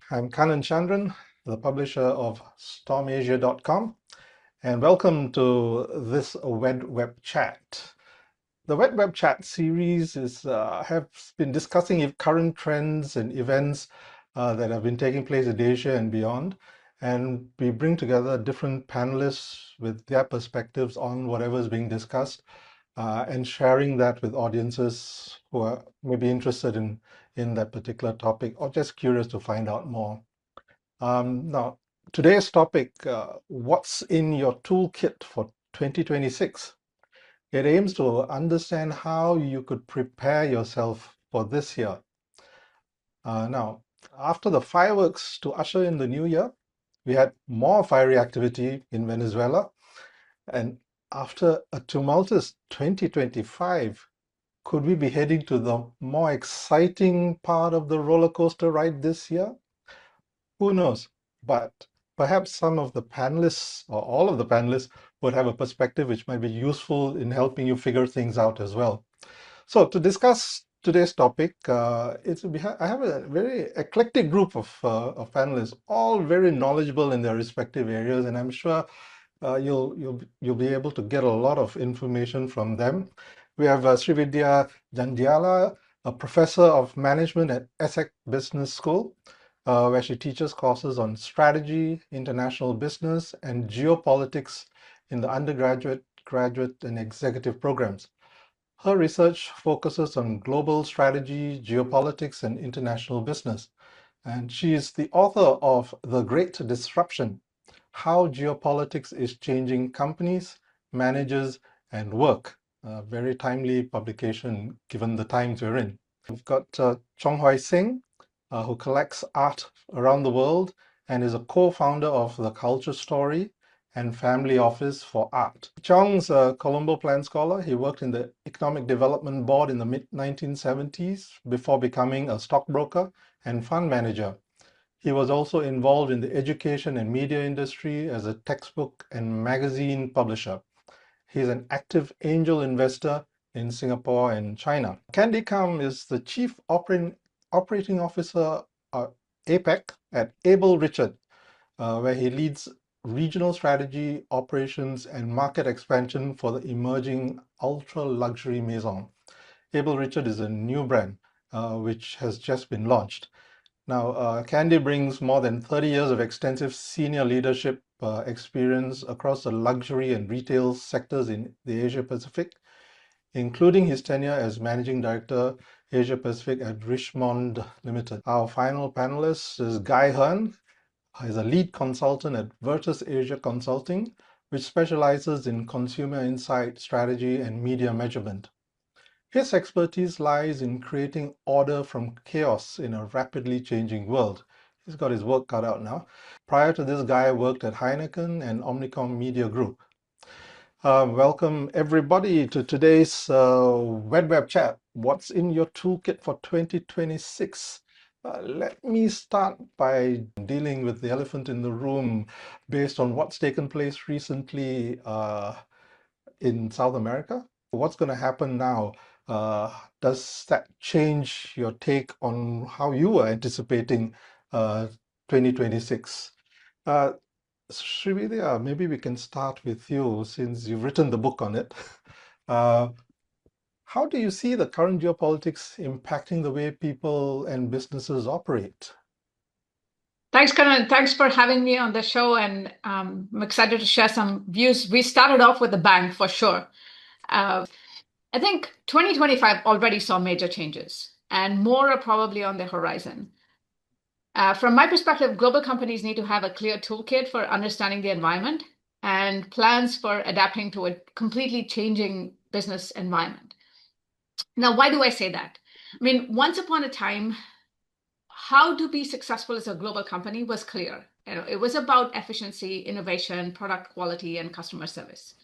I'm Kanan Chandran, the publisher of stormasia.com, and welcome to this WED Web Chat. The WED Web Chat series have been discussing current trends and events that have been taking place in Asia and beyond, and we bring together different panelists with their perspectives on whatever is being discussed, and sharing that with audiences who are maybe interested in that particular topic or just curious to find out more. Now, today's topic, what's in your toolkit for 2026? It aims to understand how you could prepare yourself for this year. Now, after the fireworks to usher in the new year, we had more fiery activity in Venezuela. And after a tumultuous 2025, could we be heading to the more exciting part of the roller coaster ride this year? Who knows? But perhaps some of the panelists or all of the panelists would have a perspective which might be useful in helping you figure things out as well. So to discuss today's topic, I have a very eclectic group of panelists, all very knowledgeable in their respective areas, and I'm sure you'll be able to get a lot of information from them. We have Srividya Jandhyala, a professor of management at ESSEC Business School, where she teaches courses on strategy, international business, and geopolitics in the undergraduate, graduate, and executive programs. Her research focuses on global strategy, geopolitics, and international business. And she is the author of The Great Disruption: How Geopolitics is Changing Companies, Managers, and Work. A very timely publication given the times we're in. We've got Chong Seng, who collects art around the world and is a co-founder of the Culture Story and Family Office for Art. Chong's a Colombo Plan scholar. He worked in the Economic Development Board in the mid-1970s before becoming a stockbroker and fund manager. He was also involved in the education and media industry as a textbook and magazine publisher. He's an active angel investor in Singapore and China. Candi Kum is the Chief Operating Officer APAC at Abel Richard, where he leads regional strategy, operations, and market expansion for the emerging ultra-luxury maison. Abel Richard is a new brand which has just been launched. Now, Candi brings more than 30 years of extensive senior leadership experience across the luxury and retail sectors in the Asia Pacific, including his tenure as Managing Director, Asia Pacific at Richmond Limited. Our final panelist is Guy Hearn. He's a lead consultant at Virtus Asia Consulting, which specializes in consumer insight, strategy, and media measurement. His expertise lies in creating order from chaos in a rapidly changing world. He's got his work cut out now. Prior to this, Guy worked at Heineken and Omnicom Media Group. Welcome everybody to today's WED Web Chat. What's in your toolkit for 2026? Let me start by dealing with the elephant in the room based on what's taken place recently in South America. What's going to happen now? Does that change your take on how you are anticipating 2026? Srividya, maybe we can start with you since you've written the book on it. How do you see the current geopolitics impacting the way people and businesses operate? Thanks, Karan. Thanks for having me on the show, and I'm excited to share some views. We started off with a bang, for sure. I think 2025 already saw major changes, and more are probably on the horizon. From my perspective, global companies need to have a clear toolkit for understanding the environment and plans for adapting to a completely changing business environment. Now, why do I say that? I mean, once upon a time, how to be successful as a global company was clear. It was about efficiency, innovation, product quality, and customer service.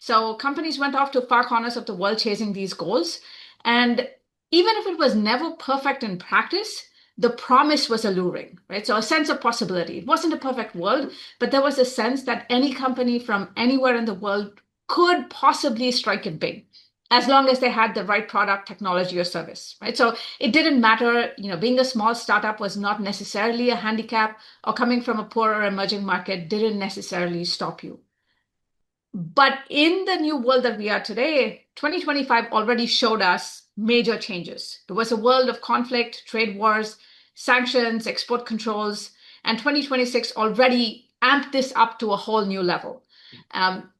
So companies went off to far corners of the world chasing these goals. And even if it was never perfect in practice, the promise was alluring, right? So a sense of possibility. It wasn't a perfect world, but there was a sense that any company from anywhere in the world could possibly strike it big. as long as they had the right product, technology, or service, right? So it didn't matter, being a small startup was not necessarily a handicap, or coming from a poor or emerging market didn't necessarily stop you. But in the new world that we are today, 2025 already showed us major changes. It was a world of conflict, trade wars, sanctions, export controls, and 2026 already amped this up to a whole new level.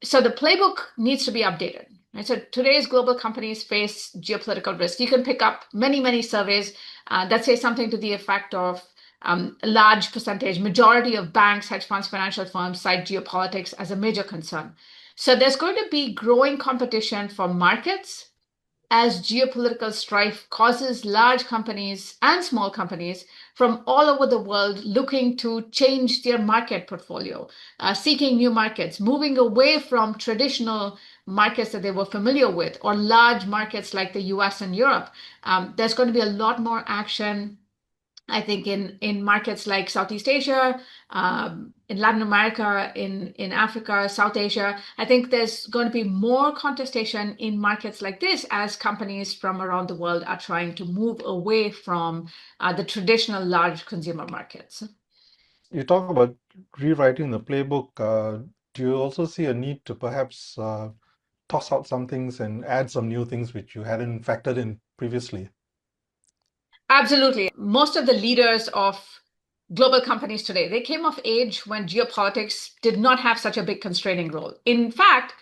So the playbook needs to be updated. Right? So today's global companies face geopolitical risk. You can pick up many, many surveys that say something to the effect of a large percentage, majority of banks, hedge funds, financial firms cite geopolitics as a major concern. So there's going to be growing competition for markets as geopolitical strife causes large companies and small companies from all over the world looking to change their market portfolio, seeking new markets, moving away from traditional markets that they were familiar with, or large markets like the US and Europe. There's going to be a lot more action, I think, in markets like Southeast Asia, in Latin America, in Africa, South Asia. I think there's going to be more contestation in markets like this as companies from around the world are trying to move away from the traditional large consumer markets. You talk about rewriting the playbook. Do you also see a need to perhaps toss out some things and add some new things which you hadn't factored in previously? Absolutely. Most of the leaders of global companies today, they came of age when geopolitics did not have such a big constraining role. In fact,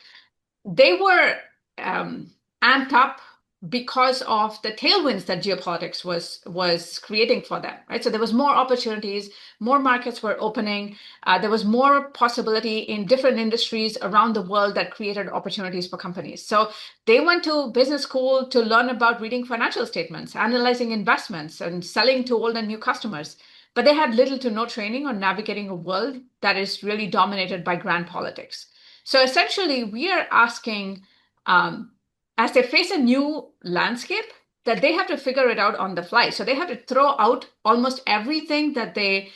they were amped up because of the tailwinds that geopolitics was creating for them, right? So there was more opportunities, more markets were opening, there was more possibility in different industries around the world that created opportunities for companies. So they went to business school to learn about reading financial statements, analyzing investments, and selling to old and new customers. But they had little to no training on navigating a world that is really dominated by grand politics. So essentially, we are asking, as they face a new landscape, that they have to figure it out on the fly. So they have to throw out almost everything that they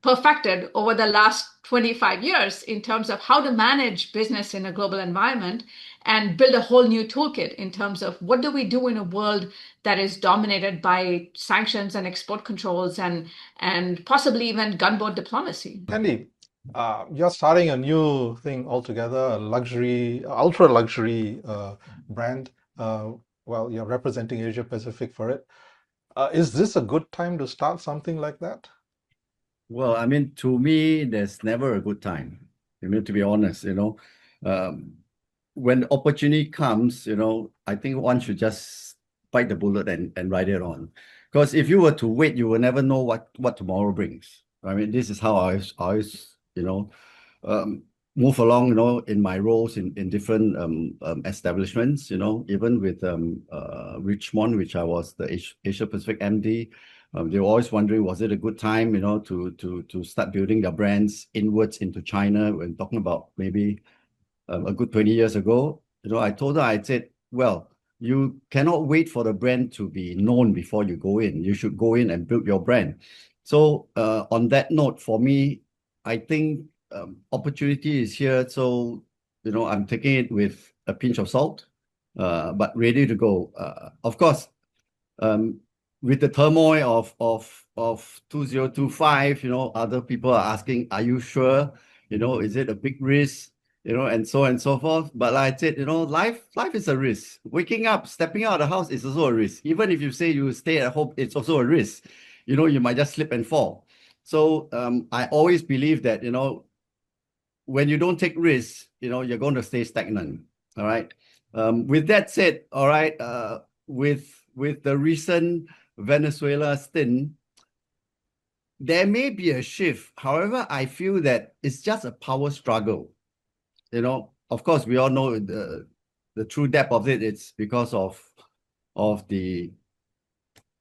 perfected over the last 25 years in terms of how to manage business in a global environment, and build a whole new toolkit in terms of what do we do in a world that is dominated by sanctions and export controls and possibly even gunboat diplomacy. Candi, you're starting a new thing altogether, a luxury, ultra luxury brand. Well, you're representing Asia Pacific for it. Is this a good time to start something like that? Well, I mean, to me, there's never a good time. I mean, to be honest, when opportunity comes, I think one should just bite the bullet and ride it on. Because if you were to wait, you will never know what tomorrow brings. I mean, this is how I always, move along, in my roles in different establishments, even with Richmond, which I was the Asia Pacific MD. They were always wondering, was it a good time, to start building their brands inwards into China? When talking about maybe a good 20 years ago, I told her, I said, well, you cannot wait for the brand to be known before you go in. You should go in and build your brand. So on that note, for me, I think opportunity is here. So, I'm taking it with a pinch of salt, but ready to go. Of course, with the turmoil of 2025, other people are asking, are you sure? Is it a big risk? And so on and so forth. But like I said, life is a risk. Waking up, stepping out of the house is also a risk. Even if you say you stay at home, it's also a risk. You might just slip and fall. So I always believe that, when you don't take risks, you're going to stay stagnant. All right. With that said, all right, with the recent Venezuela stint, there may be a shift. However, I feel that it's just a power struggle. Of course, we all know the true depth of it. It's because of the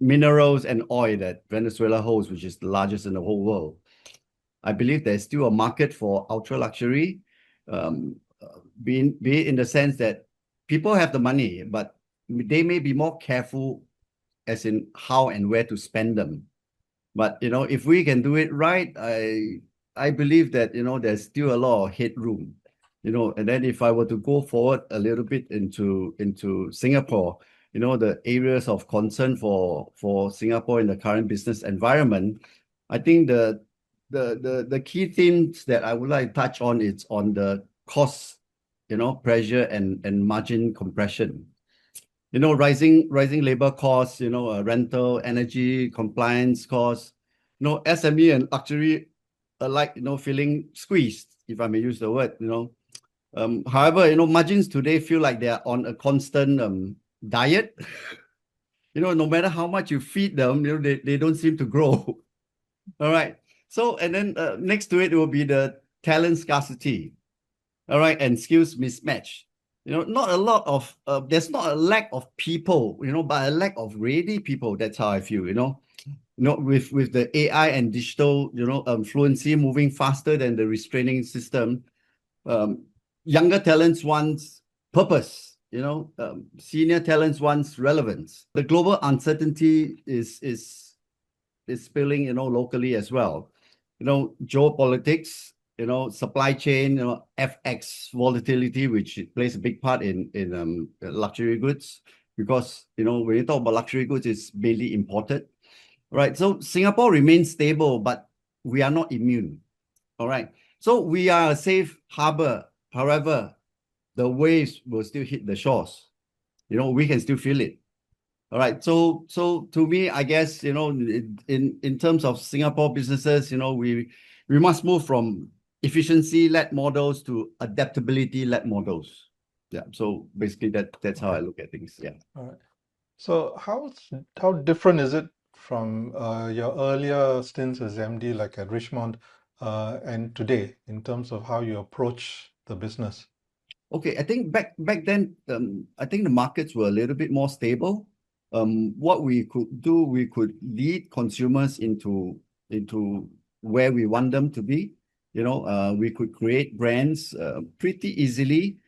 minerals and oil that Venezuela holds, which is the largest in the whole world. I believe there's still a market for ultra luxury, be it in the sense that people have the money, but they may be more careful as in how and where to spend them. But if we can do it right, I believe that there's still a lot of headroom. And then if I were to go forward a little bit into Singapore, the areas of concern for Singapore in the current business environment, I think the key themes that I would like to touch on is on the cost, pressure and margin compression. Rising labor costs, rental, energy, compliance costs, SME and luxury alike, feeling squeezed, if I may use the word, However, margins today feel like they are on a constant diet. No matter how much you feed them, they don't seem to grow. All right. So, and then next to it will be the talent scarcity. All right, and skills mismatch. Not a lot of there's not a lack of people, but a lack of ready people. That's how I feel. With the AI and digital, fluency moving faster than the restraining system. Younger talents want purpose, senior talents want relevance. The global uncertainty is spilling, locally as well. Geopolitics, supply chain, FX volatility, which plays a big part in luxury goods, because, when you talk about luxury goods, it's mainly imported, right? So Singapore remains stable, but we are not immune, all right? So we are a safe harbor. However, the waves will still hit the shores. We can still feel it. All right. So to me, I guess, in terms of Singapore businesses, we must move from efficiency-led models to adaptability-led models. Yeah. So basically that's how I look at things. Yeah. All right. So how different is it from your earlier stints as MD, like at Richmond, and today in terms of how you approach the business? Okay, I think back then, I think the markets were a little bit more stable. What we could do, we could lead consumers into where we want them to be. We could create brands pretty easily,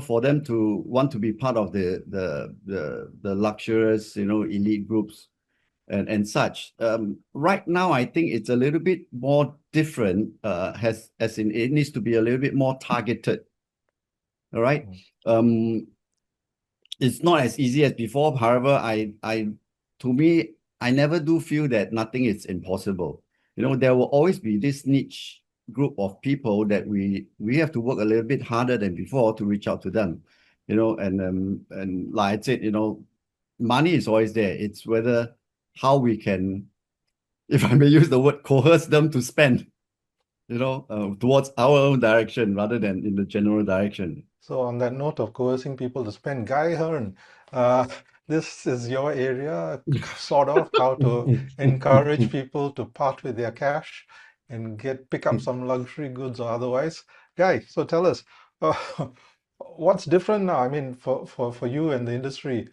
for them to want to be part of the luxurious, elite groups and such. Right now, I think it's a little bit more different, as in it needs to be a little bit more targeted. All right. It's not as easy as before. However, to me, I never do feel that nothing is impossible. There will always be this niche group of people that we have to work a little bit harder than before to reach out to them. And like I said, money is always there. It's whether how we can, if I may use the word, coerce them to spend, towards our own direction rather than in the general direction. So on that note of coercing people to spend, Guy Hearn, this is your area, sort of, how to encourage people to part with their cash and pick up some luxury goods or otherwise. Guy, so tell us, what's different now? I mean, for you and the industry.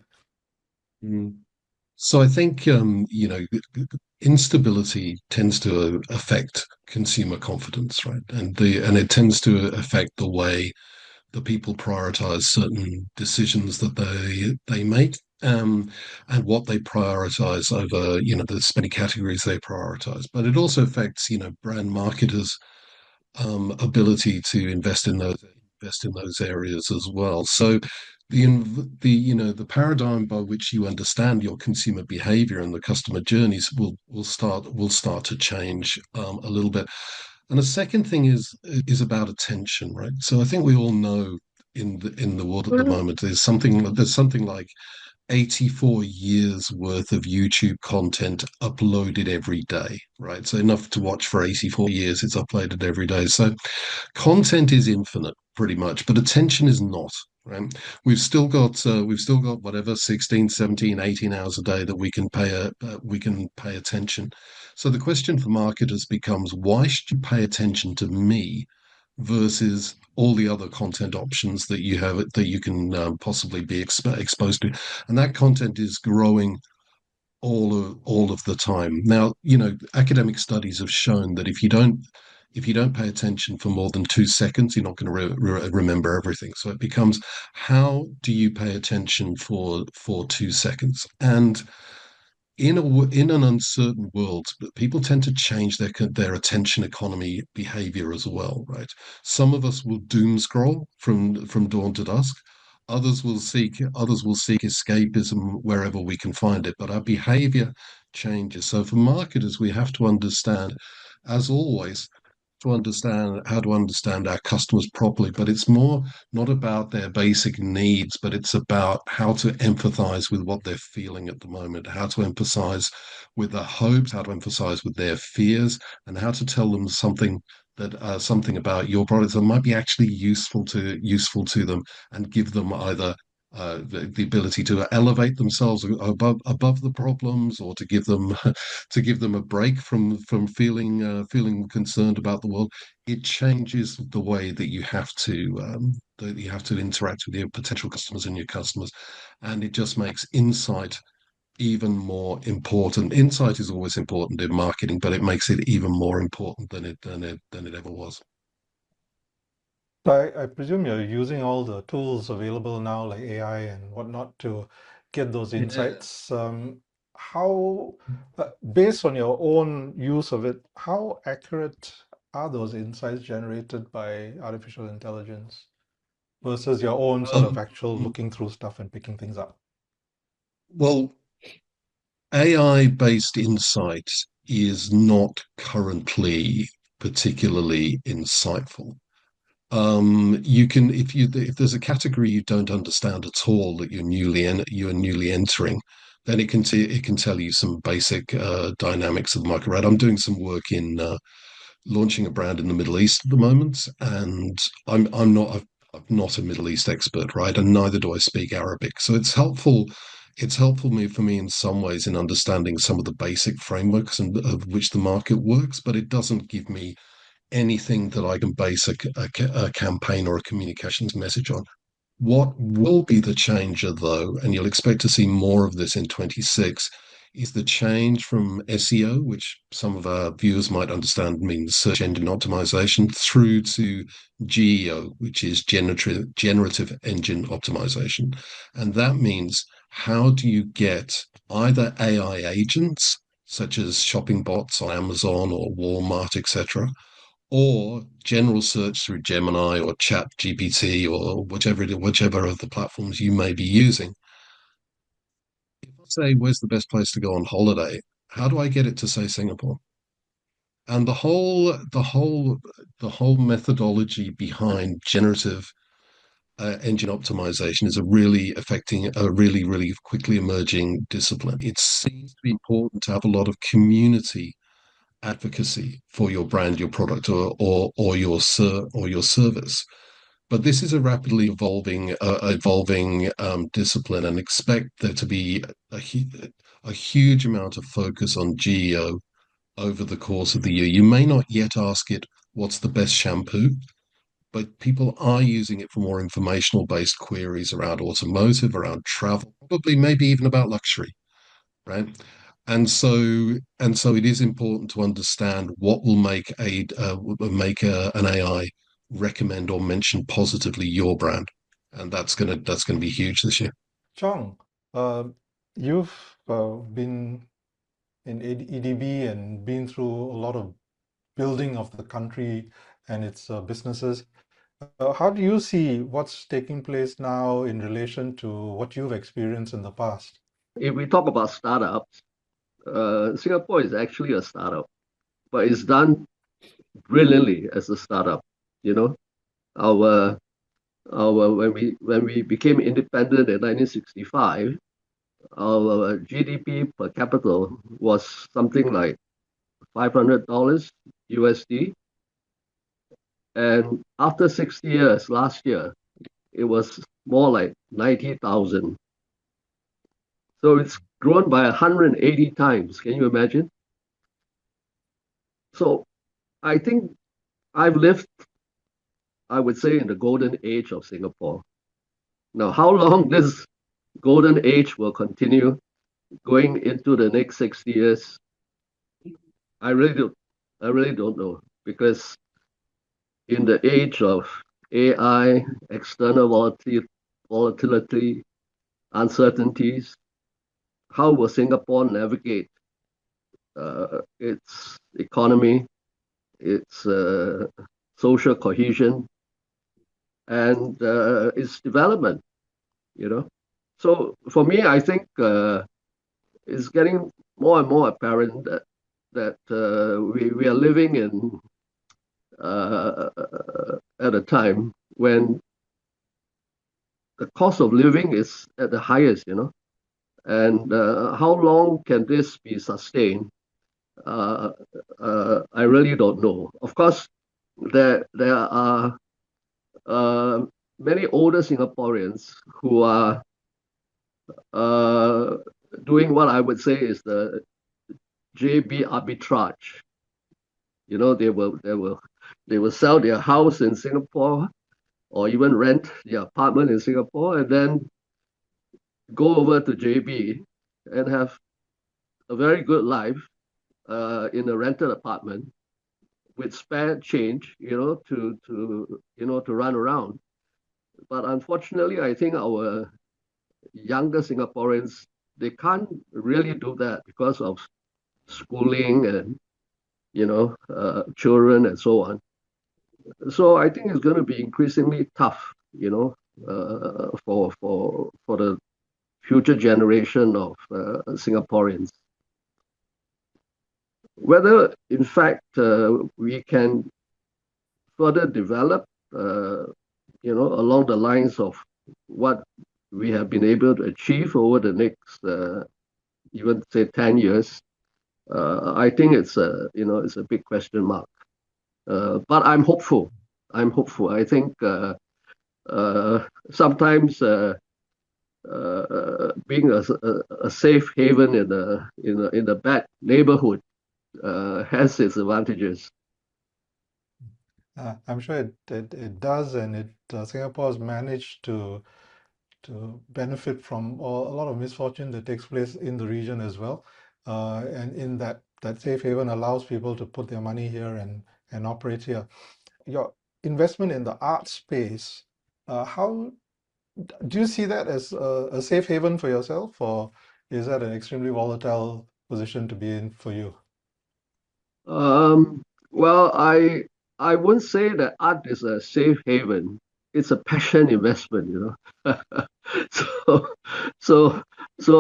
So I think instability tends to affect consumer confidence, right? And it tends to affect the way the people prioritize certain decisions that they make, and what they prioritize over, the spending categories they prioritize. But it also affects, brand marketers' ability to invest in those areas as well. So the paradigm by which you understand your consumer behavior and the customer journeys will start to change a little bit. And the second thing is about attention, right? So I think we all know in the world at the moment there's something like 84 years worth of YouTube content uploaded every day, right? So enough to watch for 84 years, it's uploaded every day. So content is infinite pretty much, but attention is not, right? We've still got whatever 16, 17, 18 hours a day that we can pay attention. So the question for marketers becomes, why should you pay attention to me versus all the other content options that you have that you can possibly be exposed to? And that content is growing all of the time. Now, academic studies have shown that if you don't pay attention for more than 2 seconds, you're not going to remember everything. So it becomes, how do you pay attention for 2 seconds? And in an uncertain world, people tend to change their attention economy behavior as well, right? Some of us will doom scroll from dawn to dusk. Others will seek escapism wherever we can find it, but our behavior changes. So for marketers, we have to understand, as always, to understand how to understand our customers properly, but it's more not about their basic needs, but it's about how to empathize with what they're feeling at the moment, how to empathize with their hopes, how to empathize with their fears, and how to tell them something about your products that might be actually useful to them, and give them either the ability to elevate themselves above the problems, or to give them to give them a break from feeling concerned about the world. It changes the way that you have to interact with your potential customers and your customers, and it just makes insight even more important. Insight is always important in marketing, but it makes it even more important than it ever was. So I presume you're using all the tools available now, like AI and whatnot, to get those Yeah. insights. How, based on your own use of it, how accurate are those insights generated by artificial intelligence versus your own sort of actual looking through stuff and picking things up? Well, AI-based insight is not currently particularly insightful. If there's a category you don't understand at all that you're newly entering, then it can tell you some basic dynamics of the market. Right, I'm doing some work in launching a brand in the Middle East at the moment, and I'm not a Middle East expert, right? And neither do I speak Arabic. So it's helpful. It's helpful for me in some ways in understanding some of the basic frameworks and of which the market works, but it doesn't give me anything that I can base a campaign or a communications message on. What will be the changer, though, and you'll expect to see more of this in 26, is the change from SEO, which some of our viewers might understand means search engine optimization, through to GEO, which is generative engine optimization. And that means, how do you get either AI agents, such as shopping bots on Amazon or Walmart, etc., or general search through Gemini or Chat GPT or whichever of the platforms you may be using. If I say, where's the best place to go on holiday? How do I get it to say Singapore? And the whole methodology behind generative engine optimization is a really quickly emerging discipline. It seems to be important to have a lot of community advocacy for your brand, your product, or your service. But this is a rapidly evolving discipline, and expect there to be a huge amount of focus on GEO over the course of the year. You may not yet ask it what's the best shampoo, but people are using it for more informational based queries around automotive, around travel, probably maybe even about luxury, right? And so it is important to understand what will an AI recommend or mention positively your brand, and that's gonna be huge this year. Chong, you've been in EDB and been through a lot of building of the country and its businesses. How do you see what's taking place now in relation to what you've experienced in the past? If we talk about startups, Singapore is actually a startup, but it's done brilliantly as a startup. You know, our when we became independent in 1965, our GDP per capita was something like $500 USD, and after 60 years, last year, it was more like 90,000. So it's grown by 180 times. Can you imagine? So I think I've lived, I would say, in the golden age of Singapore. Now, how long this golden age will continue going into the next 60 years, I really don't know, because in the age of AI, external volatility, uncertainties, how will Singapore navigate its economy, its social cohesion, and its development, you know. So for me, I think it's getting more and more apparent that we are living in at a time when the cost of living is at the highest, you know. And how long can this be sustained? I really don't know. Of course, there are many older Singaporeans who are doing what I would say is the JB arbitrage. You know, they will sell their house in Singapore or even rent their apartment in Singapore and then go over to JB and have a very good life in a rented apartment with spare change, you know, to run around. But unfortunately, I think our younger Singaporeans, they can't really do that because of schooling and, you know, children and so on. So I think it's going to be increasingly tough, you know, for the future generation of Singaporeans. Whether, in fact, we can further develop, you know, along the lines of what we have been able to achieve over the next, even say 10 years, I think it's you know, it's a big question mark. But I'm hopeful. I'm hopeful. I think sometimes being a safe haven in a bad neighborhood has its advantages. I'm sure it does, and Singapore has managed to benefit from a lot of misfortune that takes place in the region as well. And in that safe haven allows people to put their money here and operate here. Your investment in the art space, how do you see that as a safe haven for yourself, or is that an extremely volatile position to be in for you? Well, I wouldn't say that art is a safe haven. It's a passion investment, you know. So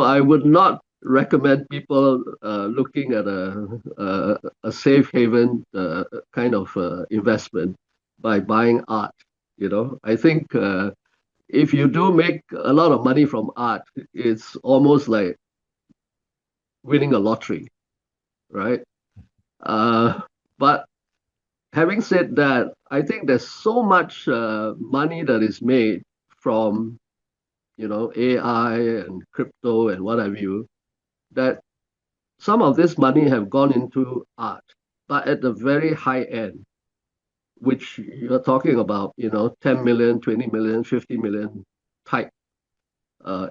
I would not recommend people looking at a safe haven kind of investment by buying art. You know, I think if you do make a lot of money from art, it's almost like winning a lottery, right? But having said that, I think there's so much money that is made from, you know, AI and crypto and what have you, that some of this money have gone into art, but at the very high end, which you're talking about, you know, 10 million, 20 million, 50 million type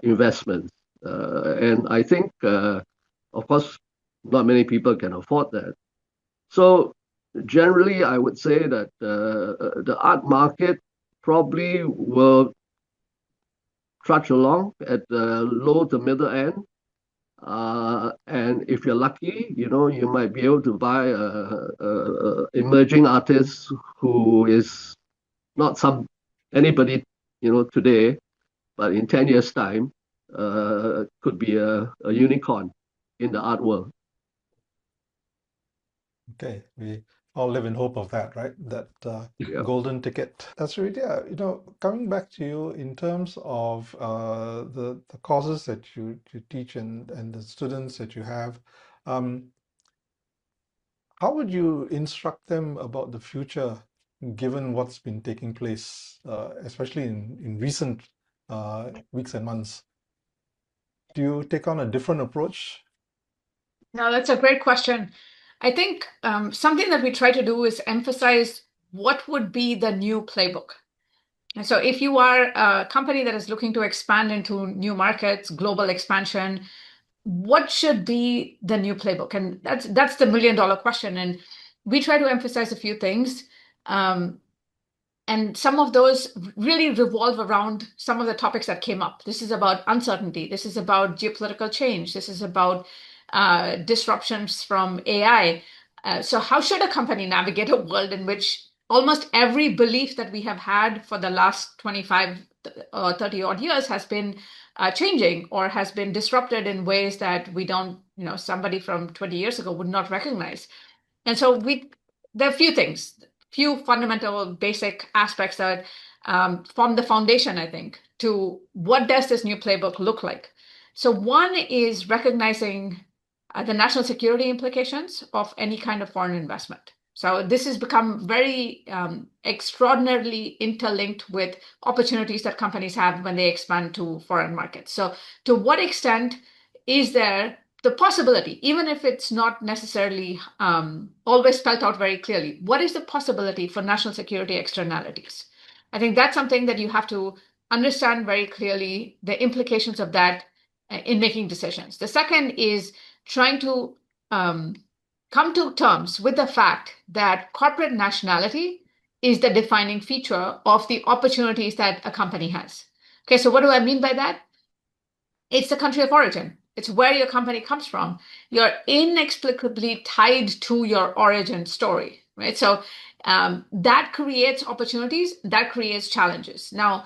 investments. And I think, of course, not many people can afford that. So generally, I would say that the art market probably will trudge along at the low to middle end. And if you're lucky, you know, you might be able to buy a emerging artist who is not anybody, you know, today, but in 10 years' time, could be a unicorn in the art world. Okay, we all live in hope of that, right? That Yeah. golden ticket. That's really, yeah, you know, coming back to you in terms of the courses that you teach and the students that you have, how would you instruct them about the future, given what's been taking place, especially in recent weeks and months? Do you take on a different approach? No, that's a great question. I think something that we try to do is emphasize what would be the new playbook. And so if you are a company that is looking to expand into new markets, global expansion, what should be the new playbook? And that's the $1 million question. And we try to emphasize a few things. And some of those really revolve around some of the topics that came up. This is about uncertainty. This is about geopolitical change. This is about disruptions from AI. So how should a company navigate a world in which almost every belief that we have had for the last 25 or 30 odd years has been changing or has been disrupted in ways that we don't, somebody from 20 years ago would not recognize. And so there are a few things, few fundamental basic aspects that form the foundation, I think, to what does this new playbook look like. So one is recognizing the national security implications of any kind of foreign investment. So this has become very extraordinarily interlinked with opportunities that companies have when they expand to foreign markets. So to what extent is there the possibility, even if it's not necessarily always spelled out very clearly, what is the possibility for national security externalities? I think that's something that you have to understand very clearly, the implications of that in making decisions. The second is trying to come to terms with the fact that corporate nationality is the defining feature of the opportunities that a company has. Okay, so what do I mean by that? It's the country of origin. It's where your company comes from. You're inexplicably tied to your origin story, right? So that creates opportunities, that creates challenges. Now,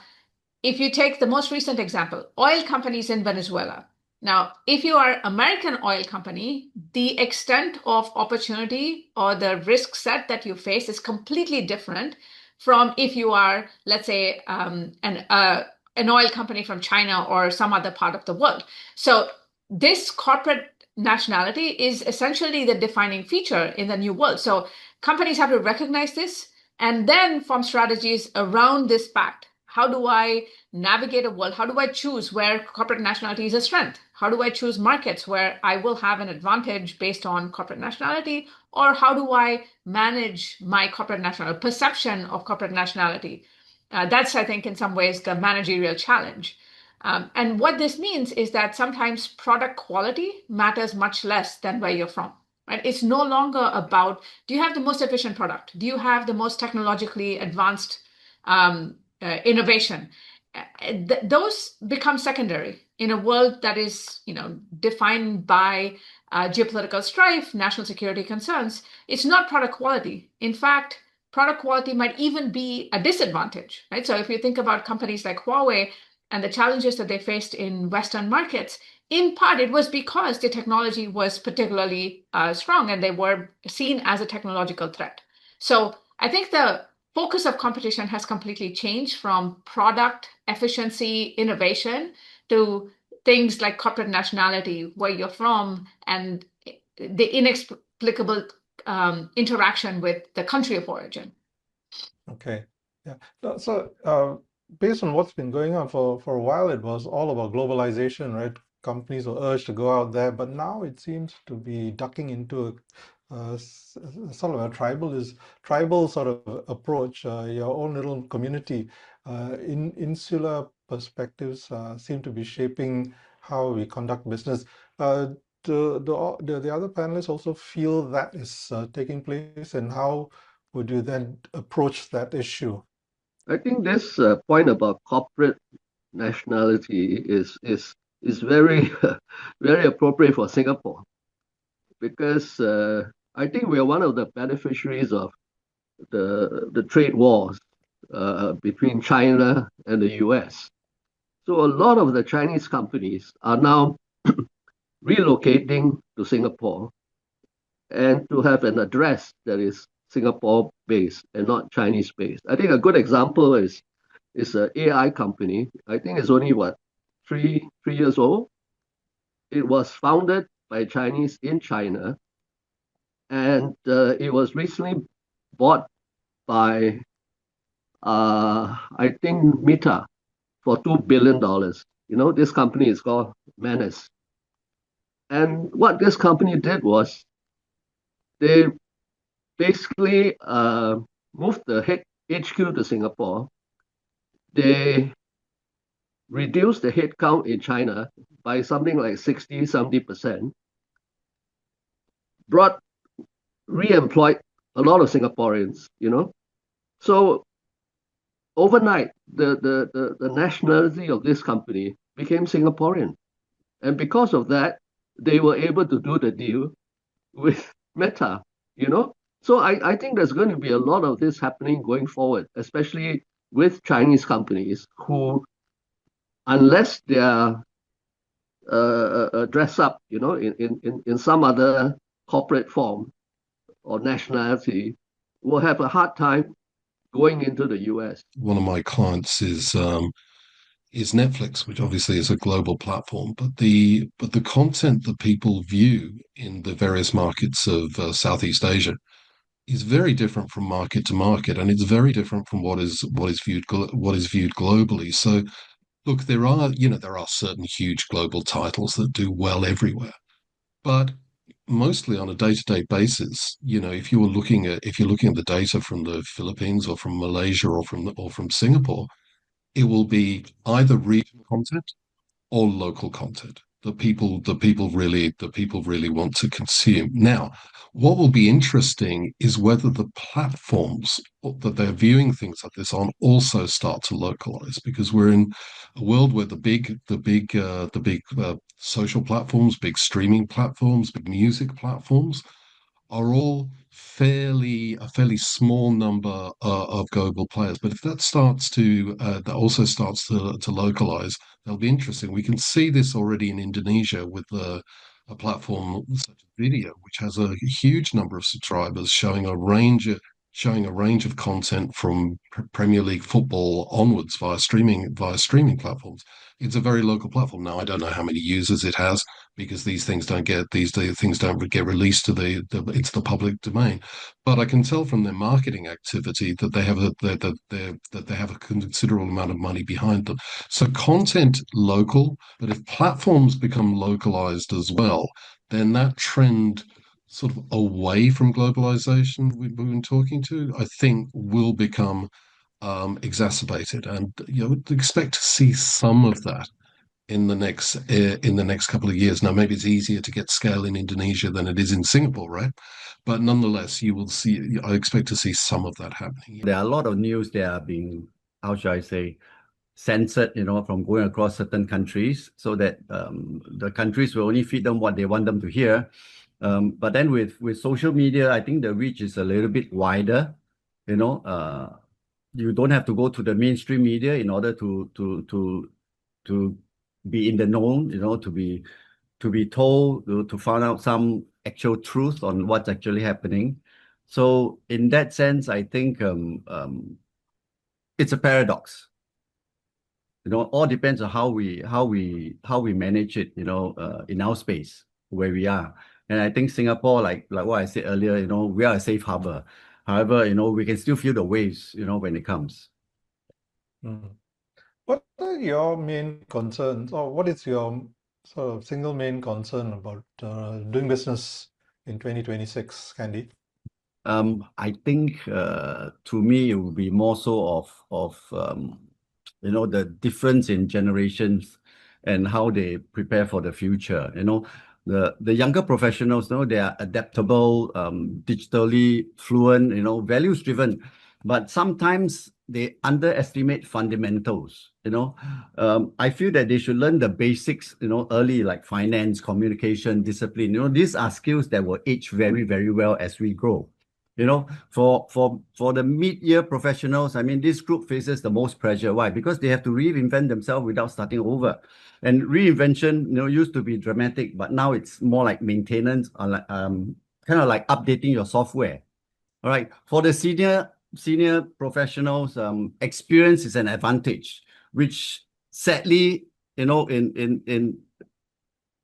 if you take the most recent example, oil companies in Venezuela. Now, if you are American oil company, the extent of opportunity or the risk set that you face is completely different from if you are, let's say, an oil company from China or some other part of the world. So this corporate nationality is essentially the defining feature in the new world. So companies have to recognize this and then form strategies around this fact. How do I navigate a world? How do I choose where corporate nationality is a strength? How do I choose markets where I will have an advantage based on corporate nationality? Or how do I manage my corporate nationality, perception of corporate nationality? That's, I think, in some ways, the managerial challenge. And what this means is that sometimes product quality matters much less than where you're from. Right? It's no longer about, do you have the most efficient product? Do you have the most technologically advanced innovation? Those become secondary in a world that is, defined by geopolitical strife, national security concerns. It's not product quality. In fact, product quality might even be a disadvantage, right? So if you think about companies like Huawei and the challenges that they faced in Western markets, in part, it was because the technology was particularly strong and they were seen as a technological threat. So I think the focus of competition has completely changed from product efficiency, innovation to things like corporate nationality, where you're from, and the inexplicable interaction with the country of origin. Okay, yeah. So based on what's been going on for a while, it was all about globalization, right? Companies were urged to go out there, but now it seems to be ducking into sort of a tribal sort of approach. Your own little community, insular perspectives seem to be shaping how we conduct business. Do the other panelists also feel that is taking place, and how would you then approach that issue? I think this point about corporate nationality is very very appropriate for Singapore, because I think we are one of the beneficiaries of the trade wars between China and the US. So a lot of the Chinese companies are now relocating to Singapore and to have an address that is Singapore based and not Chinese based. I think a good example is an AI company. I think it's only three years old. It was founded by Chinese in China, and it was recently bought by I think Meta for $2 billion. This company is called Menace. And what this company did was they basically moved the HQ to Singapore. They reduced the headcount in China by something like 60-70%, re-employed a lot of Singaporeans, So overnight, the nationality of this company became Singaporean. And because of that, they were able to do the deal with Meta, you know? So I think there's going to be a lot of this happening going forward, especially with Chinese companies who, unless they are dress up, you know, in some other corporate form or nationality, will have a hard time going into the US. One of my clients is Netflix, which obviously is a global platform, but the content that people view in the various markets of Southeast Asia is very different from market to market, and it's very different from what is viewed globally. So, look, there are certain huge global titles that do well everywhere, but mostly on a day-to-day basis, if you're looking at the data from the Philippines or from Malaysia or from Singapore, it will be either regional content or local content that people really want to consume. Now, what will be interesting is whether the platforms that they're viewing things like this on also start to localize, because we're in a world where the big social platforms, big streaming platforms, big music platforms are all a fairly small number of global players. But if that also starts to localize, that'll be interesting. We can see this already in Indonesia with a platform such as Video, which has a huge number of subscribers showing a range of content from Premier League football onwards via streaming platforms. It's a very local platform. Now, I don't know how many users it has, because these things don't get released to into the public domain. But I can tell from their marketing activity that they have a considerable amount of money behind them. So content local, but if platforms become localized as well, then that trend sort of away from globalization we've been talking to, I think, will become exacerbated, and would expect to see some of that in the next couple of years. Now, maybe it's easier to get scale in Indonesia than it is in Singapore, right? But nonetheless, you will see. I expect to see some of that happening. There are a lot of news that are being, how should I say, censored, from going across certain countries, so that the countries will only feed them what they want them to hear. But then with social media, I think the reach is a little bit wider. You don't have to go to the mainstream media in order to be in the know, to be told, to find out some actual truth on what's actually happening. So in that sense, I think it's a paradox. All depends on how we manage it, in our space where we are. And I think Singapore, like what I said earlier, we are a safe harbor. However, we can still feel the waves, when it comes. What are your main concerns, or what is your sort of single main concern about doing business in 2026, Candi? I think to me, it would be more so of the difference in generations and how they prepare for the future. The younger professionals, they are adaptable, digitally fluent, values driven, but sometimes they underestimate fundamentals. I feel that they should learn the basics, early, like finance, communication, discipline. These are skills that will age very, very well as we grow. For the mid-year professionals, I mean, this group faces the most pressure. Why? Because they have to reinvent themselves without starting over. And reinvention, used to be dramatic, but now it's more like maintenance, or like, kind of like updating your software. All right. For the senior professionals, experience is an advantage, which sadly, in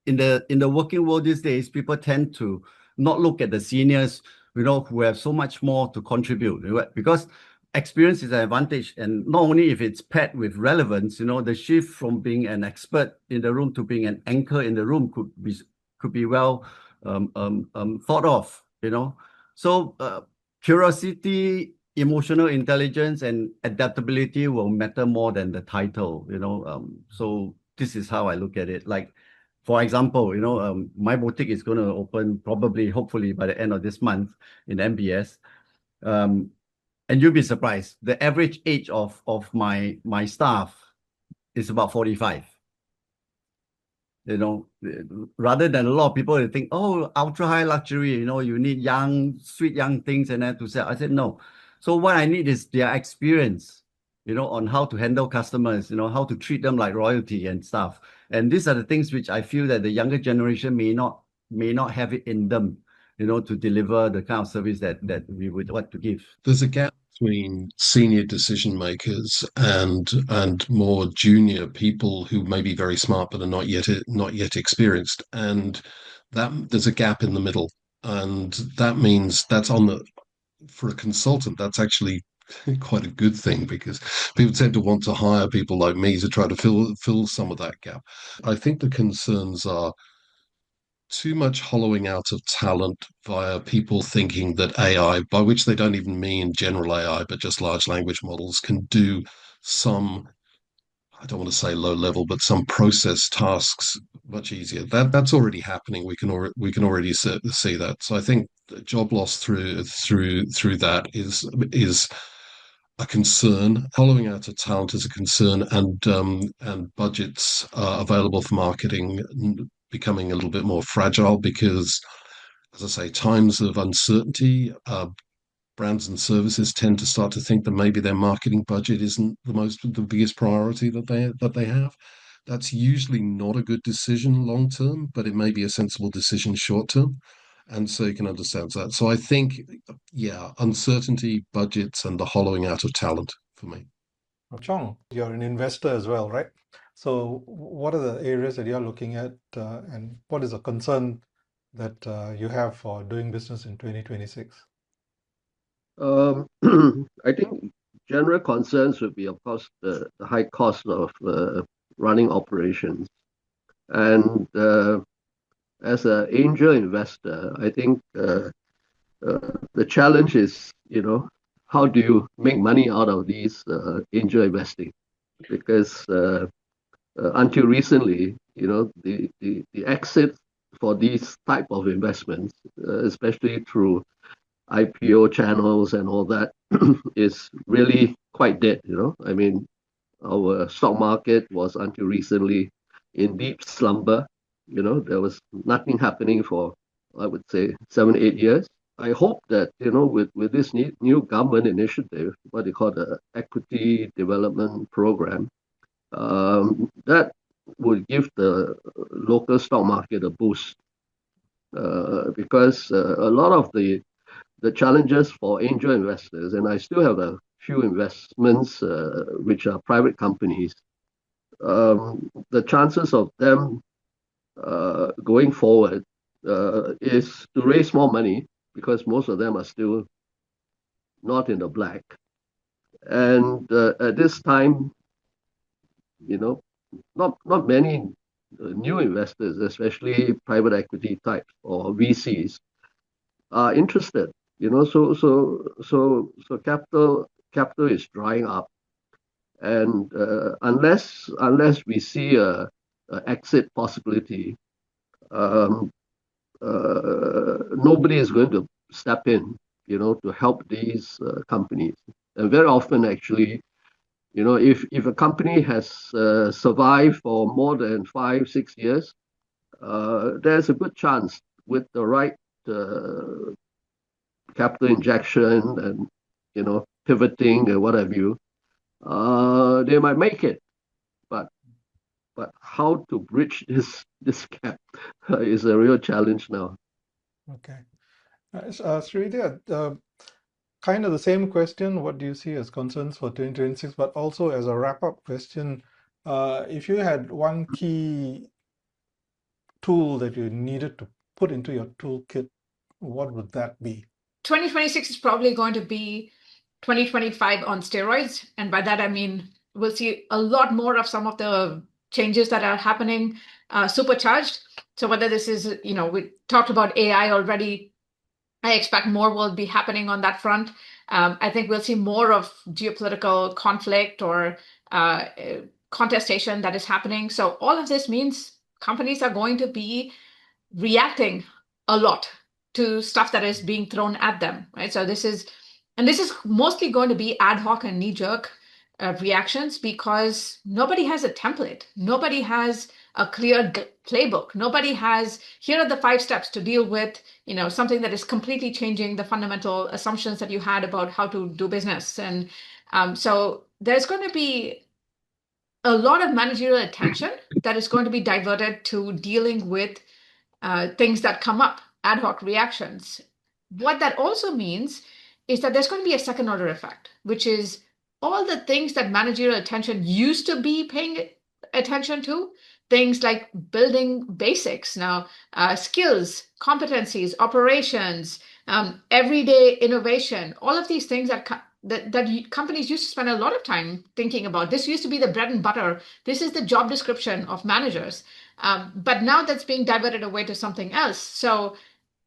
the working world these days, people tend to not look at the seniors, who have so much more to contribute, because experience is an advantage. And not only if it's paired with relevance, the shift from being an expert in the room to being an anchor in the room could be well thought of. So curiosity, emotional intelligence, and adaptability will matter more than the title. So this is how I look at it. Like, for example, my boutique is going to open hopefully by the end of this month in MBS. And And you'll be surprised. The average age of my staff is about 45. You know, rather than a lot of people think, oh, ultra high luxury, you know, you need young, sweet young things and then to sell. I said, no. So what I need is their experience, you know, on how to handle customers, you know, how to treat them like royalty and stuff. And these are the things which I feel that the younger generation may not have it in them, you know, to deliver the kind of service that we would want to give. There's a gap between senior decision makers and more junior people who may be very smart but are not yet experienced, and that there's a gap in the middle, and that means that's for a consultant, that's actually quite a good thing, because people tend to want to hire people like me to try to fill some of that gap. I think the concerns are too much hollowing out of talent via people thinking that AI, by which they don't even mean general AI, but just large language models, can do some, I don't want to say low level, but some process tasks much easier. That's already happening. We can already see that. So I think job loss through that is a concern. Hollowing out of talent is a concern, and budgets available for marketing becoming a little bit more fragile because, as I say, times of uncertainty, brands and services tend to start to think that maybe their marketing budget isn't the biggest priority that they have. That's usually not a good decision long term, but it may be a sensible decision short term. And so you can understand that. So I think, yeah, uncertainty, budgets, and the hollowing out of talent for me. Chong, you're an investor as well, right? So what are the areas that you're looking at, and what is a concern that you have for doing business in 2026? I think general concerns would be, of course, the high cost of running operations. And as an angel investor, I think the challenge is, you know, how do you make money out of these angel investing? Because until recently, you know, the exit for these type of investments, especially through IPO channels and all that, is really quite dead. You know, I mean, our stock market was until recently in deep slumber. You know, there was nothing happening for, I would say, 7-8 years. I hope that, you know, with this new government initiative, what they call the Equity Development Program, that would give the local stock market a boost, because a lot of the challenges for angel investors, and I still have a few investments which are private companies, the chances of them going forward is to raise more money, because most of them are still not in the black. And at this time, you know, not many new investors, especially private equity types or VCs, are interested. You know, so capital is drying up, and unless we see a exit possibility, nobody is going to step in, you know, to help these companies. And very often, actually, you know, if a company has survived for more than 5-6 years, there's a good chance with the right capital injection and, you know, pivoting and what have you, they might make it. But how to bridge this gap is a real challenge now. Okay. Srividya, kind of the same question. What do you see as concerns for 2026? But also as a wrap-up question, if you had one key tool that you needed to put into your toolkit, what would that be? 2026 is probably going to be 2025 on steroids. And by that, I mean, we'll see a lot more of some of the changes that are happening supercharged. So whether this is, you know, we talked about AI already, I expect more will be happening on that front. I think we'll see more of geopolitical conflict or contestation that is happening. So all of this means companies are going to be reacting a lot to stuff that is being thrown at them, right? So this is And this is mostly going to be ad hoc and knee-jerk reactions because nobody has a template. Nobody has a clear playbook. Nobody has, here are the 5 steps to deal with, something that is completely changing the fundamental assumptions that you had about how to do business. And so there's going to be a lot of managerial attention that is going to be diverted to dealing with things that come up, ad hoc reactions. What that also means is that there's going to be a second order effect, which is all the things that managerial attention used to be paying attention to, things like building basics now, skills, competencies, operations, everyday innovation, all of these things that companies used to spend a lot of time thinking about. This used to be the bread and butter. This is the job description of managers. But now that's being diverted away to something else. So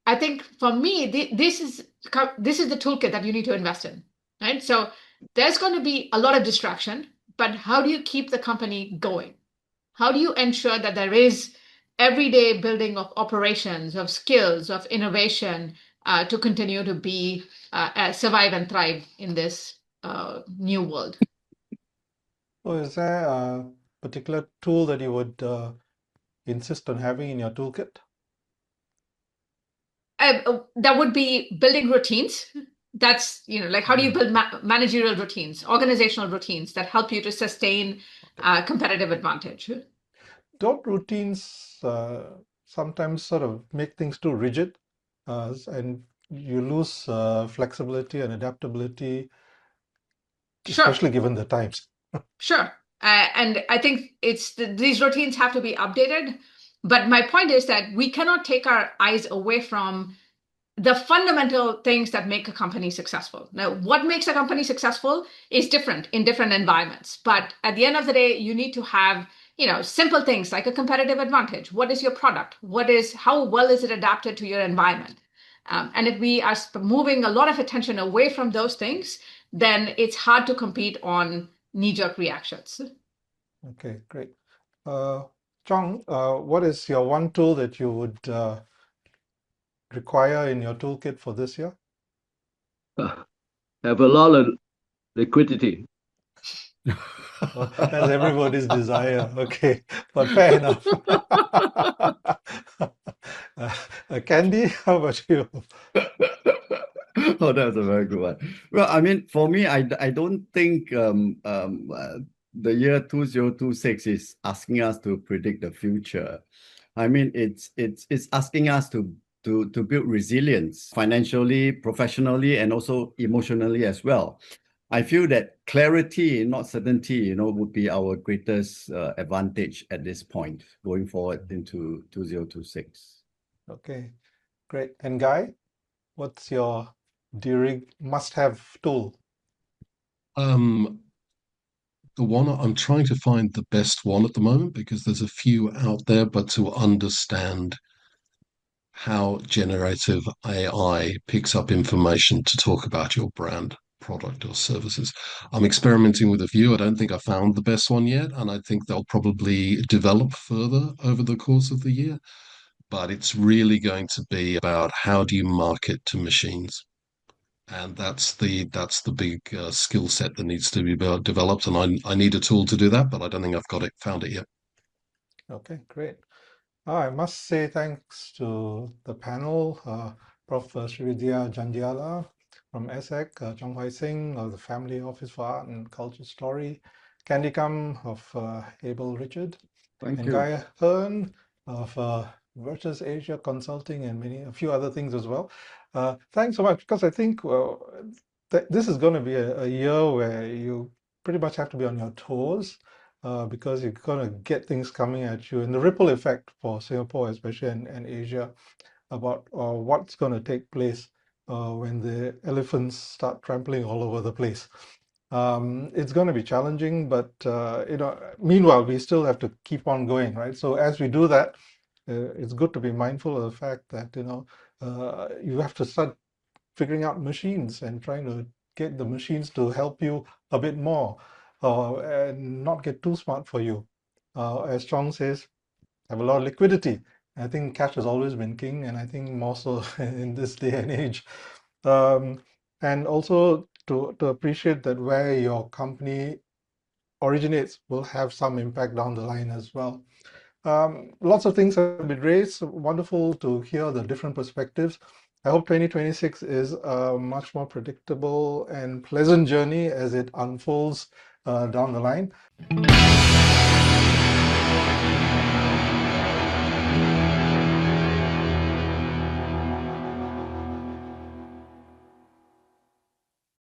I think for me, this is the toolkit that you need to invest in, right? So there's going to be a lot of distraction, but how do you keep the company going? How do you ensure that there is everyday building of operations, of skills, of innovation to continue to be survive and thrive in this new world? So is there a particular tool that you would insist on having in your toolkit? That would be building routines. That's, like how do you build managerial routines, organizational routines that help you to sustain competitive advantage? Don't routines sometimes sort of make things too rigid, and you lose flexibility and adaptability, Sure. especially given the times? Sure. And I think these routines have to be updated. But my point is that we cannot take our eyes away from the fundamental things that make a company successful. Now, what makes a company successful is different in different environments. But at the end of the day, you need to have, simple things like a competitive advantage. What is your product? How well is it adapted to your environment? And if we are moving a lot of attention away from those things, then it's hard to compete on knee-jerk reactions. Okay, great. Chong, what is your one tool that you would require in your toolkit for this year? Have a lot of liquidity. Well, that's everybody's desire. Okay, but fair enough. Candi, how about you? Oh, that's a very good one. Well, I mean, for me, I don't think the year 2026 is asking us to predict the future. I mean, it's asking us to build resilience financially, professionally, and also emotionally as well. I feel that clarity, not certainty, would be our greatest advantage at this point going forward into 2026. Okay, great. And Guy, what's your must-have tool? The one I'm trying to find the best one at the moment because there's a few out there, but to understand how generative AI picks up information to talk about your brand, product, or services. I'm experimenting with a few. I don't think I found the best one yet, and I think they'll probably develop further over the course of the year. But it's really going to be about how do you market to machines, and that's the big skill set that needs to be developed. And I need a tool to do that, but I don't think I've found it yet. Okay, great. I must say thanks to the panel, Prof Srividya Jandhyala from ESSEC, Chong Seng of the Family Office for Art and Culture Story, Candi Kum of Abel Richard, Thank and you. Guy Hearn of Virtus Asia Consulting and a few other things as well. Thanks so much, because I think this is going to be a year where you pretty much have to be on your toes. Because you're going to get things coming at you, and the ripple effect for Singapore, especially and Asia, about what's going to take place when the elephants start trampling all over the place. It's going to be challenging, but meanwhile, we still have to keep on going, right? So as we do that, it's good to be mindful of the fact that you have to start figuring out machines and trying to get the machines to help you a bit more. And not get too smart for you. As Chong says, have a lot of liquidity. I think cash has always been king, and I think more so in this day and age. and also to appreciate that where your company originates will have some impact down the line as well. Lots of things have been raised. Wonderful to hear the different perspectives. I hope 2026 is a much more predictable and pleasant journey as it unfolds down the line.